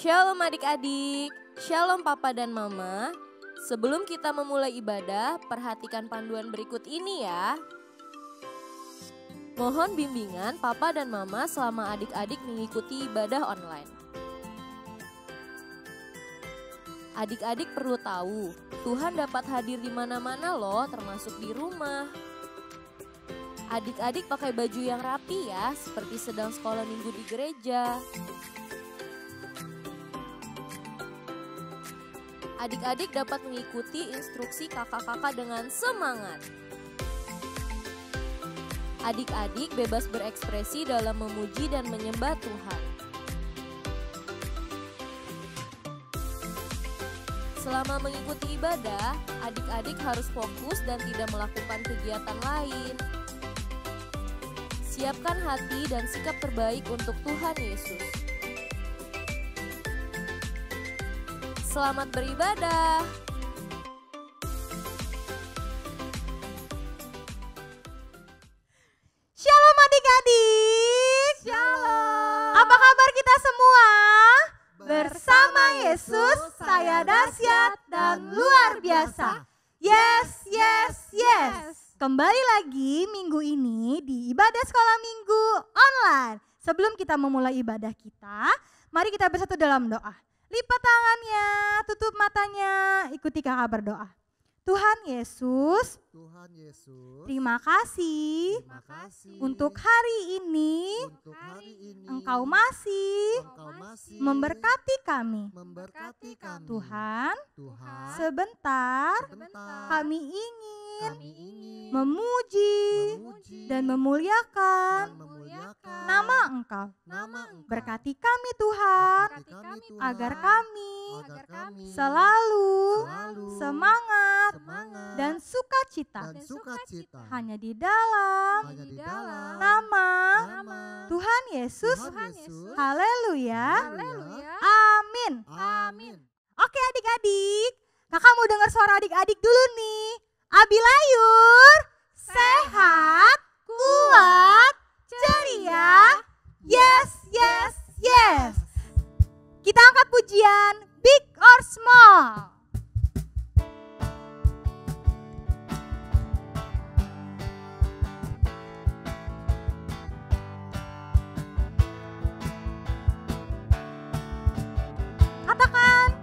Shalom adik-adik, shalom papa dan mama. Sebelum kita memulai ibadah, perhatikan panduan berikut ini ya. Mohon bimbingan papa dan mama selama adik-adik mengikuti ibadah online. Adik-adik perlu tahu, Tuhan dapat hadir di mana-mana loh, termasuk di rumah. Adik-adik pakai baju yang rapi ya, seperti sedang sekolah minggu di gereja. Adik-adik dapat mengikuti instruksi kakak-kakak dengan semangat. Adik-adik bebas berekspresi dalam memuji dan menyembah Tuhan. Selama mengikuti ibadah, adik-adik harus fokus dan tidak melakukan kegiatan lain. Siapkan hati dan sikap terbaik untuk Tuhan Yesus. Selamat beribadah. Shalom adik-adik. Shalom. Apa kabar kita semua? Bersama Yesus, saya dahsyat dan luar biasa. Yes, yes, yes. Kembali lagi minggu ini di ibadah sekolah minggu online. Sebelum kita memulai ibadah kita, mari kita bersatu dalam doa. Lipat tangannya, tutup matanya, ikuti kakak berdoa. Tuhan Yesus, terima kasih untuk hari ini, Engkau masih memberkati kami. Tuhan, sebentar kami ingin memuji dan memuliakan nama Engkau. Berkati kami Tuhan, agar kami selalu semangat dan sukacita hanya di dalam nama Tuhan Yesus. Haleluya. Amin. Oke adik-adik, kakak mau dengar suara adik-adik dulu nih. Abilayur, sehat, kuat, ceria. Yes, yes, yes. Kita angkat pujian big or small. Katakan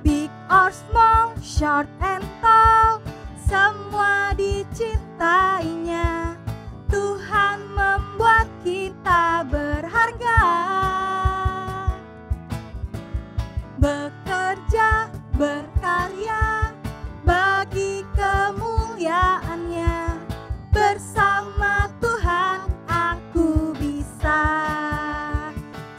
big or small, short and tall, semua dicintainya. Tuhan membuat kita berharga. Bekerja, berkarya bagi kemuliaannya. Bersama Tuhan aku bisa.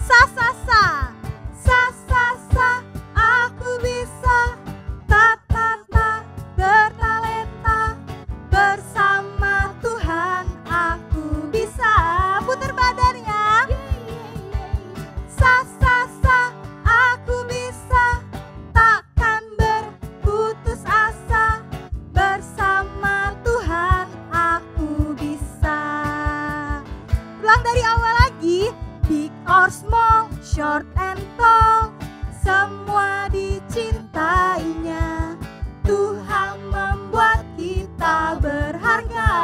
Sa sa sa, sa sa sa, aku bisa. Ta ta ta, bertalenta. Bersama Tuhan aku bisa. Putar badannya. Sa sa sa, aku bisa. Takkan berputus asa. Bersama Tuhan aku bisa. Ulang dari awal lagi. Big or small, short and tall, semua dicintainya. Tuhan membuat kita berharga.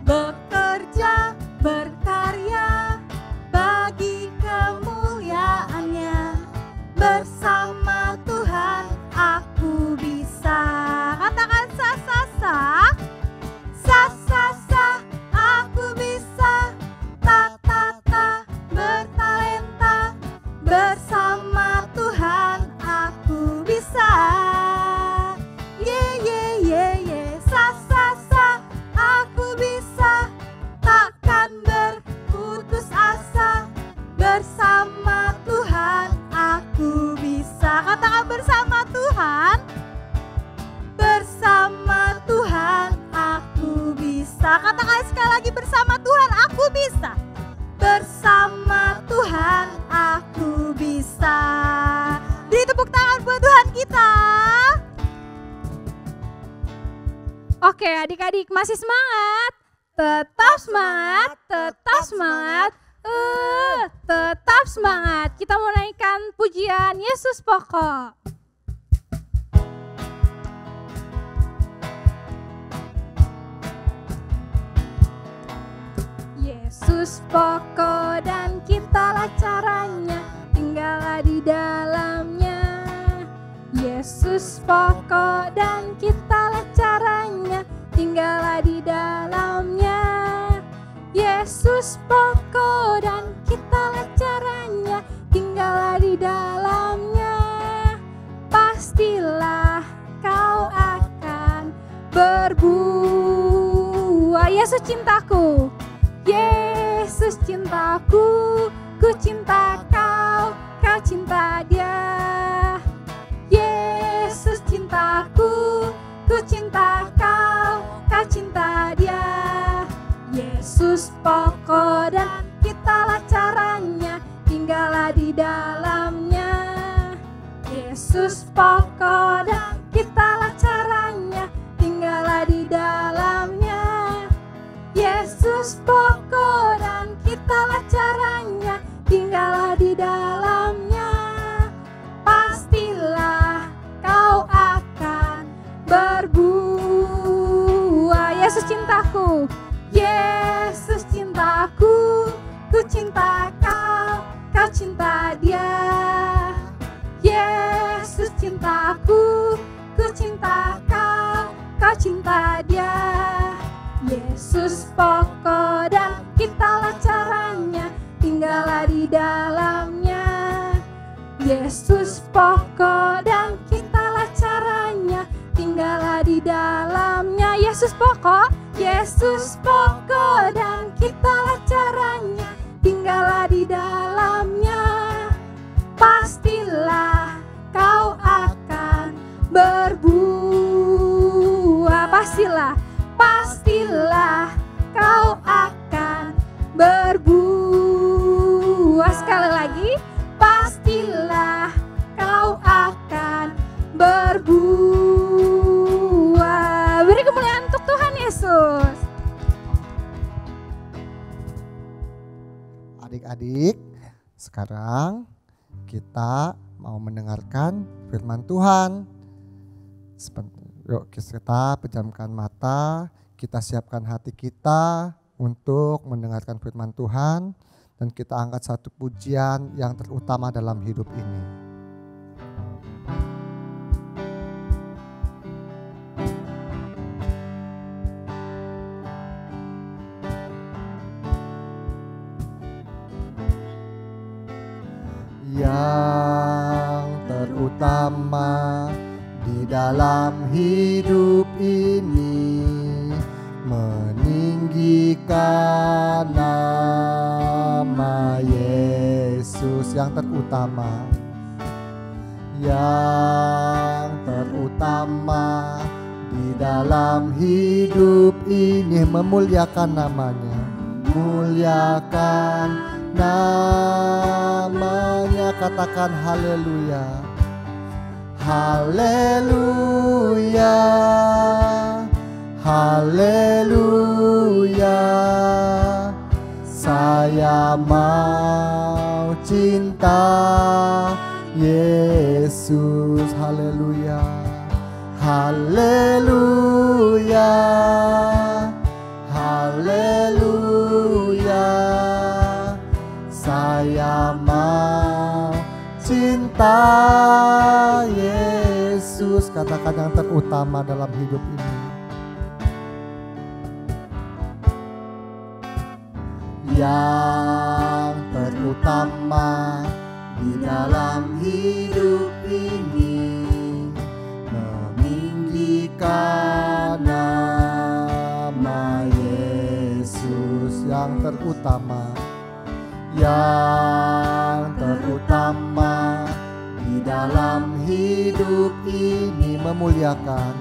Bekerja, berkarya bagi kemuliaannya. Bersama Tuhan aku bisa. Katakan sa sa sa. Sa sa sa, aku bisa. Ta ta ta, bertalenta. Bersama Tuhan aku bisa. Ye ye ye ye, sa sa sa, aku bisa. Takkan berputus asa. Bersama Tuhan aku bisa. Katakan bersama Tuhan. Bersama Tuhan aku bisa. Katakan sekali lagi, bersama Tuhan aku bisa. Bersama Tuhan aku bisa. Beri tepuk tangan buat Tuhan kita. Oke adik-adik, masih semangat? Tetap semangat, tetap semangat. Tetap semangat. Kita mau naikkan pujian Yesus Pokok. Yesus pokok dan kitalah caranya, tinggallah di dalamnya. Yesus pokok dan kitalah caranya, tinggallah di dalamnya. Yesus pokok dan kitalah caranya, tinggallah di dalamnya. Pastilah kau akan berbuah. Yesus cintaku, Yesus cintaku, ku cinta kau, kau cinta dia. Yesus cintaku, ku cinta kau, kau cinta dia. Yesus pokok dan kitalah caranya, tinggallah di dalamnya. Yesus pokok dan kitalah caranya, tinggallah di dalamnya. Yesus pokok dan kitalah caranya, tinggallah di dalamnya. Pastilah kau akan berbuah. Yesus cintaku, Yesus cintaku, ku cinta kau, kau cinta dia. Yesus cintaku, ku cinta kau, kau cinta dia. Yesus pokok dan kitalah caranya, tinggallah di dalamnya. Yesus pokok dan kitalah caranya, tinggallah di dalamnya. Yesus pokok, Yesus pokok dan kitalah caranya, tinggallah di dalamnya. Pastilah kau akan berbuah. Pastilah kau akan berbuah. Sekali lagi, pastilah kau akan berbuah. Beri kemuliaan untuk Tuhan Yesus. Adik-adik, sekarang kita mau mendengarkan firman Tuhan. Yuk kita pejamkan mata, kita siapkan hati kita untuk mendengarkan firman Tuhan, dan kita angkat satu pujian yang terutama dalam hidup ini. Yang terutama di dalam hidup ini, meninggikan nama Yesus. Yang terutama di dalam hidup ini, memuliakan namanya, muliakan namanya. Katakan haleluya, haleluya, haleluya. Saya mau cinta Yesus. Haleluya, haleluya, haleluya. Saya mau cinta Yesus. Katakan yang terutama dalam hidup ini. Yang terutama di dalam hidup ini, meninggikan nama Yesus. Yang terutama, yang terutama di dalam hidup ini, memuliakan,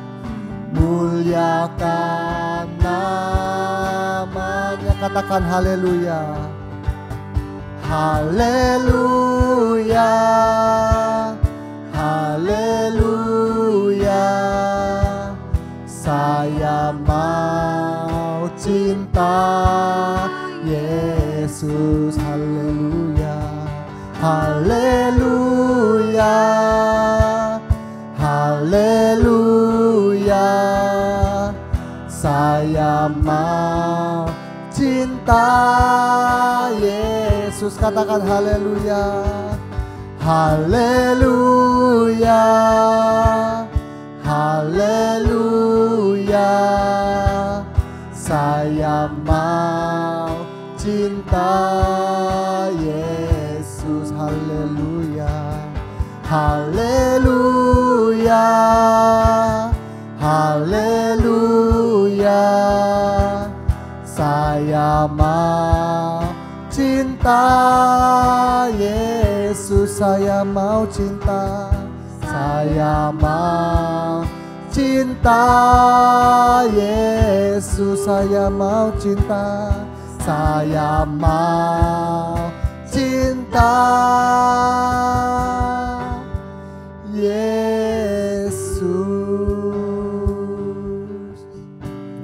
muliakan namanya. Katakan haleluya, haleluya, haleluya. Saya mau cinta Yesus. haleluya, haleluya. Saya mau cinta Yesus, katakan haleluya, haleluya, haleluya. Saya mau cinta Yesus, haleluya, haleluya, haleluya. Saya mau cinta Yesus, saya mau cinta, saya mau cinta Yesus, saya mau cinta, saya mau cinta Yesus.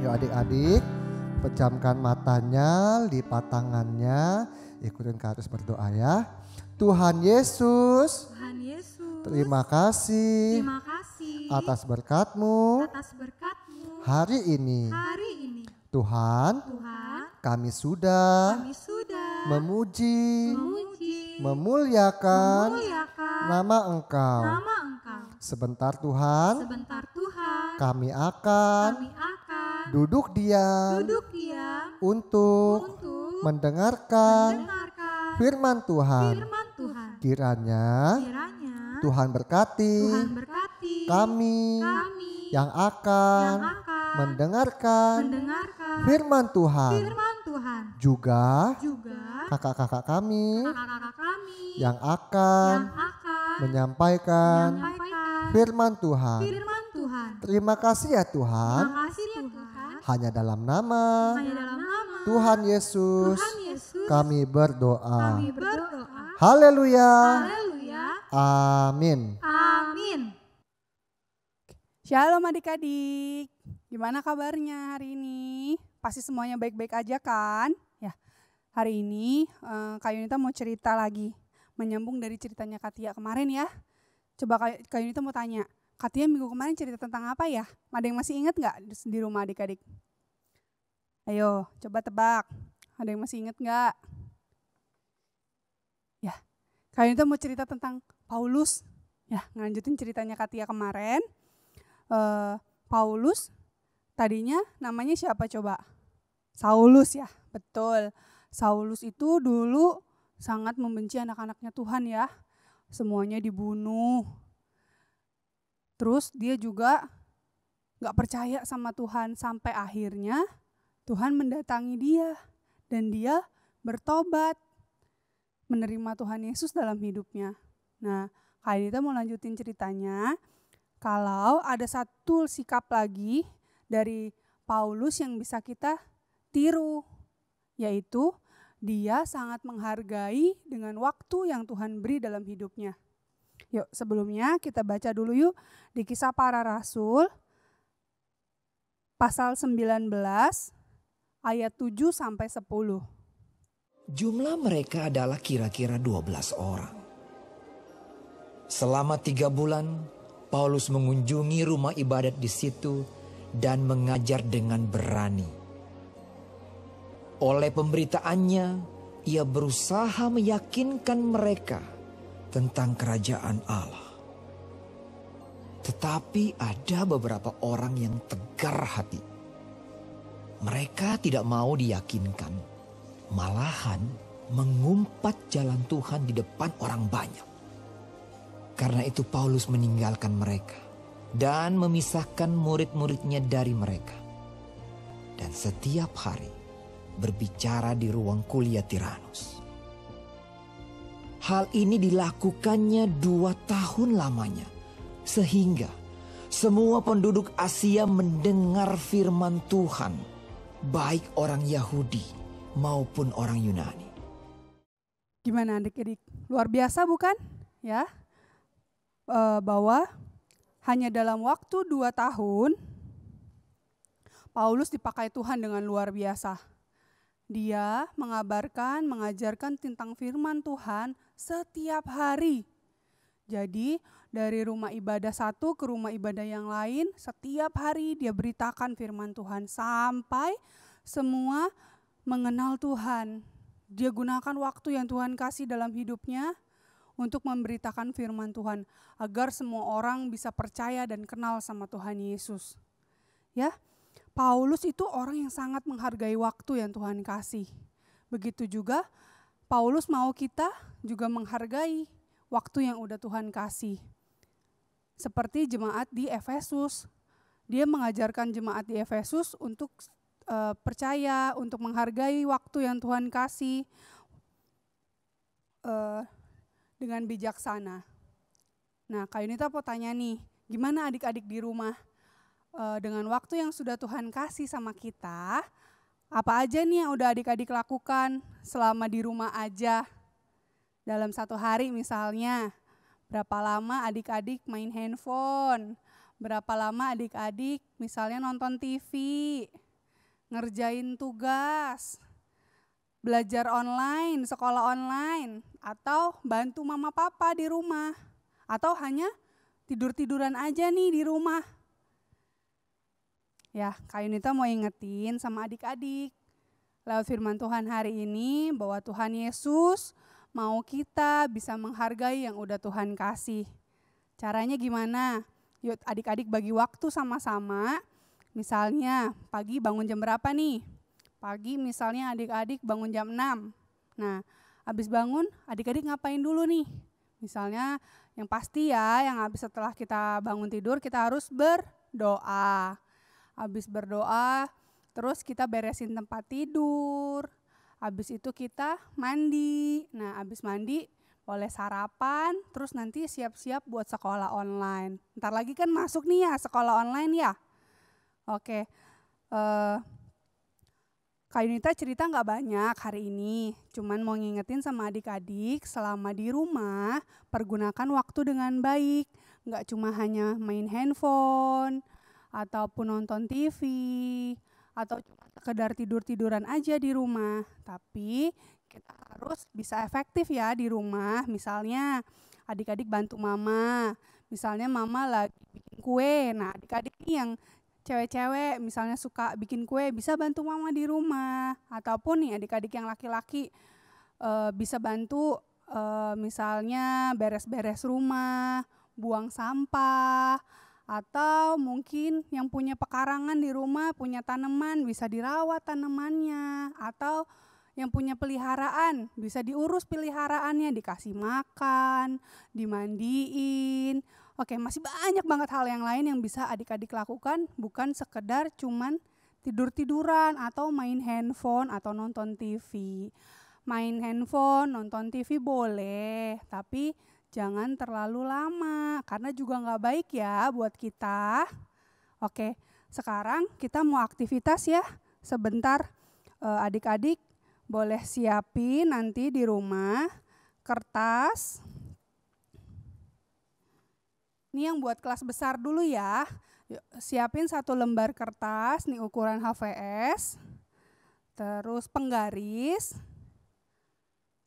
Yuk adik-adik, pejamkan matanya, lipat tangannya, ikutin Kak Aris berdoa ya. Tuhan Yesus, Tuhan Yesus, terima kasih atas berkat-Mu hari ini. Tuhan, kami sudah memuji, memuliakan nama Engkau. Sebentar Tuhan, kami akan duduk diam untuk mendengarkan firman Tuhan. Kiranya Tuhan berkati kami yang akan mendengarkan firman Tuhan. Juga kakak-kakak kami yang akan menyampaikan firman Tuhan. Terima kasih ya Tuhan. Hanya dalam nama Tuhan Yesus kami berdoa. Haleluya. Amin. Shalom adik-adik, gimana kabarnya hari ini? Pasti semuanya baik-baik aja kan? Ya, hari ini Kak Yunita mau cerita lagi, menyambung dari ceritanya Katia kemarin ya. Coba Kak Yunita mau tanya, Katia minggu kemarin cerita tentang apa ya? Ada yang masih ingat nggak di rumah adik-adik? Ayo, coba tebak. Ada yang masih ingat nggak? Ya, Kak Yunita mau cerita tentang Paulus. Ya, ngelanjutin ceritanya Katia kemarin. Paulus tadinya namanya siapa coba? Saulus ya, betul. Saulus itu dulu sangat membenci anak-anaknya Tuhan ya. Semuanya dibunuh. Terus dia juga gak percaya sama Tuhan sampai akhirnya Tuhan mendatangi dia. Dan dia bertobat, menerima Tuhan Yesus dalam hidupnya. Nah, Kak Yunita mau lanjutin ceritanya. Kalau ada satu sikap lagi dari Paulus yang bisa kita tiru, yaitu dia sangat menghargai dengan waktu yang Tuhan beri dalam hidupnya. Yuk sebelumnya kita baca dulu yuk di Kisah Para Rasul pasal 19 ayat 7 sampai 10. Jumlah mereka adalah kira-kira 12 orang. Selama 3 bulan Paulus mengunjungi rumah ibadat di situ dan mengajar dengan berani. Oleh pemberitaannya, ia berusaha meyakinkan mereka tentang kerajaan Allah. Tetapi ada beberapa orang yang tegar hati. Mereka tidak mau diyakinkan, malahan mengumpat jalan Tuhan di depan orang banyak. Karena itu Paulus meninggalkan mereka dan memisahkan murid-muridnya dari mereka. Dan setiap hari berbicara di ruang kuliah Tiranus. Hal ini dilakukannya 2 tahun lamanya. Sehingga semua penduduk Asia mendengar firman Tuhan. Baik orang Yahudi maupun orang Yunani. Gimana adik-adik? Luar biasa bukan? Ya. Bahwa hanya dalam waktu 2 tahun Paulus dipakai Tuhan dengan luar biasa. Dia mengabarkan, mengajarkan tentang firman Tuhan setiap hari. Jadi dari rumah ibadah satu ke rumah ibadah yang lain, setiap hari dia beritakan firman Tuhan sampai semua mengenal Tuhan. Dia gunakan waktu yang Tuhan kasih dalam hidupnya untuk memberitakan firman Tuhan agar semua orang bisa percaya dan kenal sama Tuhan Yesus. Ya, Paulus itu orang yang sangat menghargai waktu yang Tuhan kasih. Begitu juga Paulus mau kita juga menghargai waktu yang udah Tuhan kasih. Seperti jemaat di Efesus. Dia mengajarkan jemaat di Efesus untuk percaya, untuk menghargai waktu yang Tuhan kasih dengan bijaksana. Nah, Kak Yunita mau tanya nih, gimana adik-adik di rumah? Dengan waktu yang sudah Tuhan kasih sama kita, apa aja nih yang udah adik-adik lakukan selama di rumah aja? Dalam satu hari misalnya, berapa lama adik-adik main handphone? Berapa lama adik-adik misalnya nonton TV, ngerjain tugas, belajar online, sekolah online, atau bantu mama papa di rumah, atau hanya tidur-tiduran aja nih di rumah. Ya, Kak Yunita mau ingetin sama adik-adik lewat firman Tuhan hari ini bahwa Tuhan Yesus mau kita bisa menghargai yang udah Tuhan kasih. Caranya gimana? Yuk adik-adik bagi waktu sama-sama. Misalnya pagi bangun jam berapa nih? Pagi misalnya adik-adik bangun jam 6. Nah, habis bangun adik-adik ngapain dulu nih? Misalnya yang pasti ya, yang habis setelah kita bangun tidur kita harus berdoa. Habis berdoa, terus kita beresin tempat tidur. Habis itu kita mandi. Nah, habis mandi boleh sarapan, terus nanti siap-siap buat sekolah online. Ntar lagi kan masuk nih ya sekolah online ya. Oke, Kak Yunita cerita nggak banyak hari ini, cuman mau ngingetin sama adik-adik selama di rumah pergunakan waktu dengan baik. Nggak cuma hanya main handphone, ataupun nonton TV, atau cuma sekedar tidur-tiduran aja di rumah. Tapi kita harus bisa efektif ya di rumah. Misalnya adik-adik bantu mama. Misalnya mama lagi bikin kue. Nah, adik-adik yang cewek-cewek misalnya suka bikin kue bisa bantu mama di rumah. Ataupun nih adik-adik yang laki-laki bisa bantu misalnya beres-beres rumah, buang sampah. Atau mungkin yang punya pekarangan di rumah, punya tanaman, bisa dirawat tanamannya. Atau yang punya peliharaan, bisa diurus peliharaannya, dikasih makan, dimandiin. Oke, masih banyak banget hal yang lain yang bisa adik-adik lakukan, bukan sekedar cuman tidur-tiduran atau main handphone atau nonton TV. Main handphone, nonton TV boleh, tapi jangan terlalu lama, karena juga nggak baik ya buat kita. Oke, sekarang kita mau aktivitas ya. Sebentar adik-adik boleh siapin nanti di rumah kertas. Ini yang buat kelas besar dulu ya. Yuk, siapin 1 lembar kertas, nih ukuran HVS. Terus penggaris.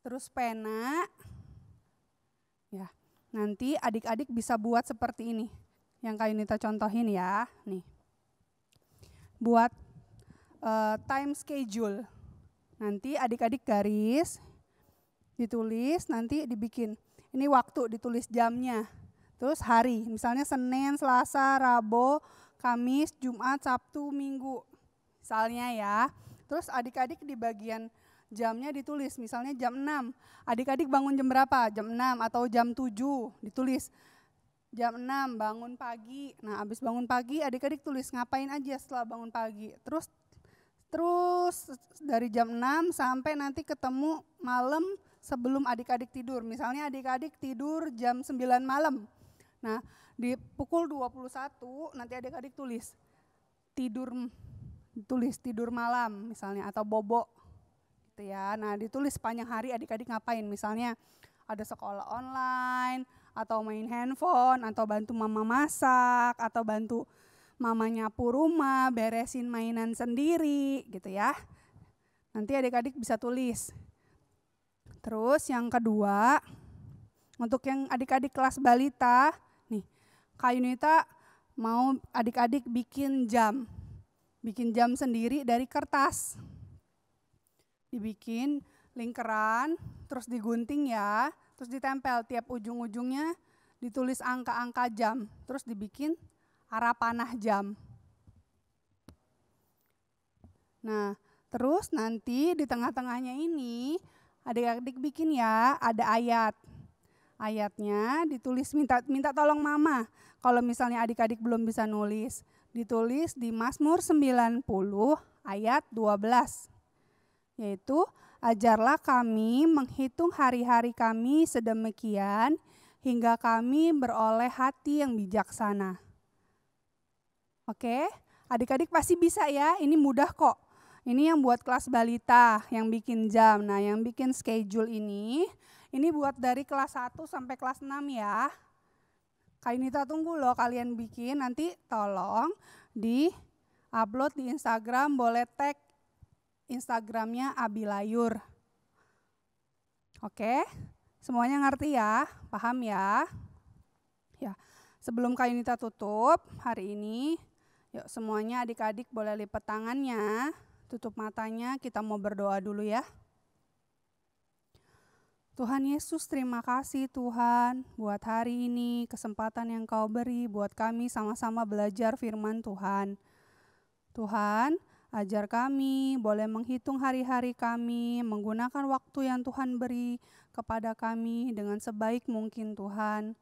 Terus pena. Ya, nanti adik-adik bisa buat seperti ini. Yang Kak Yunita contohin ya, nih. Buat time schedule. Nanti adik-adik garis, ditulis, nanti dibikin. Ini waktu, ditulis jamnya. Terus hari, misalnya Senin, Selasa, Rabu, Kamis, Jumat, Sabtu, Minggu. Misalnya ya. Terus adik-adik di bagian jamnya ditulis, misalnya jam 6. Adik-adik bangun jam berapa? Jam 6 atau jam 7 ditulis. Jam 6 bangun pagi. Nah, habis bangun pagi adik-adik tulis ngapain aja setelah bangun pagi. Terus dari jam 6 sampai nanti ketemu malam sebelum adik-adik tidur. Misalnya adik-adik tidur jam 9 malam. Nah, di pukul 21 nanti adik-adik tulis tidur malam misalnya atau bobo. Gitu ya. Nah, ditulis sepanjang hari adik-adik ngapain. Misalnya ada sekolah online, atau main handphone, atau bantu mama masak, atau bantu mama nyapu rumah, beresin mainan sendiri gitu ya. Nanti adik-adik bisa tulis. Terus yang kedua, untuk yang adik-adik kelas balita, nih Kak Yunita mau adik-adik bikin jam sendiri dari kertas. Dibikin lingkaran, terus digunting ya, terus ditempel tiap ujung-ujungnya, ditulis angka-angka jam, terus dibikin arah panah jam. Nah, terus nanti di tengah-tengahnya ini adik-adik bikin ya, ada ayat. Ayatnya ditulis, minta tolong mama. Kalau misalnya adik-adik belum bisa nulis, ditulis di Mazmur 90 ayat 12. Yaitu, ajarlah kami menghitung hari-hari kami sedemikian hingga kami beroleh hati yang bijaksana. Oke, adik-adik pasti bisa ya, ini mudah kok. Ini yang buat kelas balita, yang bikin jam. Nah, yang bikin schedule ini buat dari kelas 1 sampai kelas 6 ya. Kak Yunita tunggu loh kalian bikin, nanti tolong di-upload di Instagram, boleh tag Instagramnya Abilayur. Oke, semuanya ngerti ya, paham ya? Ya, sebelum Kak Yunita tutup hari ini, yuk semuanya adik-adik boleh lipat tangannya. Tutup matanya, kita mau berdoa dulu ya. Tuhan Yesus, terima kasih Tuhan buat hari ini, kesempatan yang Kau beri buat kami sama-sama belajar firman Tuhan. Tuhan, ajar kami boleh menghitung hari-hari kami, menggunakan waktu yang Tuhan beri kepada kami dengan sebaik mungkin Tuhan.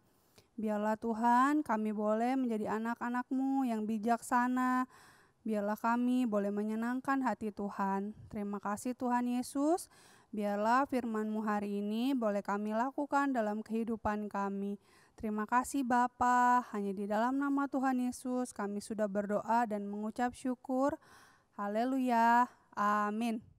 Biarlah Tuhan kami boleh menjadi anak-anak-Mu yang bijaksana. Biarlah kami boleh menyenangkan hati Tuhan. Terima kasih Tuhan Yesus. Biarlah firman-Mu hari ini boleh kami lakukan dalam kehidupan kami. Terima kasih Bapa. Hanya di dalam nama Tuhan Yesus kami sudah berdoa dan mengucap syukur. Haleluya. Amin.